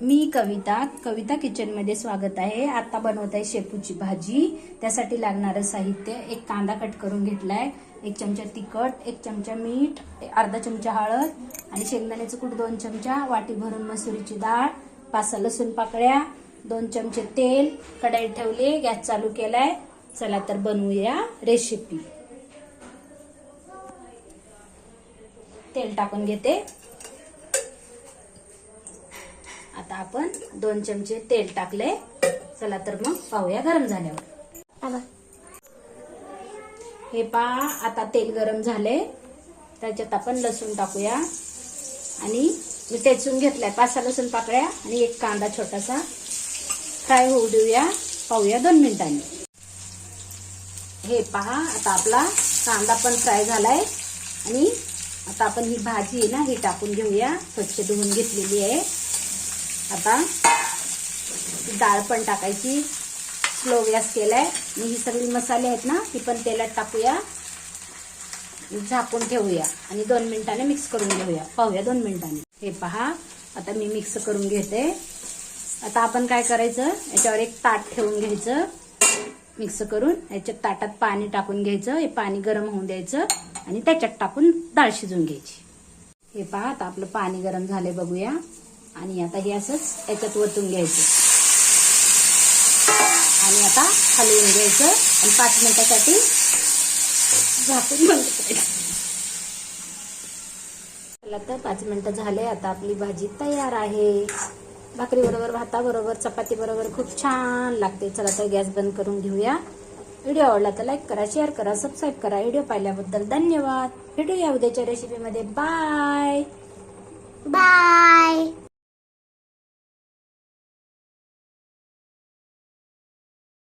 मी कविता kitchen मध्ये स्वागत आहे। आता बनवत आहे शेपूची भाजी। त्यासाठी लागणारे साहित्य, एक कांदा कट करून घेतलाय, 1 चमचा तिखट, 1 चमचा मीठ, अर्धा चमचा हळद आणि शेंगदाण्याचं कूट 2 चमचा, वाटी भरून मसुरीची डाळ, 5 लसूण पाकळ्या, 2 चमचे तेल, कढई ठेवली, गॅस चालू केलाय। चला तर बनवूया रेसिपी। तेल टाकून घेते। आता आपण 2 चमचे तेल टाकले। चला तर मग पाहूया गरम झाल्यावर। हे पहा, आता तेल गरम झाले। त्याच्यात आपण लसूण टाकूया आणि मी टेचून घेतलाय 5 लसूण पाकळ्या आणि 1 कांदा छोटासा। फ्राय होऊ देऊया, पाहूया 2 मिनिटांनी। हे पहा, आता आपला कांदा पण फ्राय झालाय आणि आता आपण ही भाजी आहे ना, ही टाकून घेऊया। स्वच्छ धुवून घेतलेली आहे। आता डाळ पण टाकायची, स्लो गॅस केलाय। आणि ही सगळी मसाले आहेत ना, ती पण तेलात टाकूया, झाकून ठेवूया आणि 2 मिनिटांनी मिक्स करून घेऊया, पाहूया 2 मिनिटांनी। हे पहा, आता मी मिक्स करून घेते। आता आपण काय करायचं, याच्यावर एक ताट ठेवून घ्यायचं, मिक्स करून याच्यात ताटात पाणी टाकून घ्यायचं। हे पाणी गरम होऊन द्यायचं आणि त्याच्यात टाकून डाळ शिजवून घ्यायची। हे पहा, आता आपलं पाणी गरम झाले, बघूया। आणि आता हे असंच याच्यात वतून घ्यायचं आणि आता हलवून घ्यायचं आणि 5 मिनिटासाठी झाकून बंद करायचं। चला तर 5 मिनिटं झाले। आता आपली भाजी तयार आहे। भाकरी बरोबर, भाताबरोबर, चपाती बरोबर खूप छान लागते। चला तर गॅस बंद करून घेऊया। व्हिडिओ आवडला तर लाईक करा, शेअर करा, सबस्क्राईब करा। व्हिडिओ पाहिल्याबद्दल धन्यवाद। भेटूया उद्याच्या रेसिपीमध्ये। Bye bye.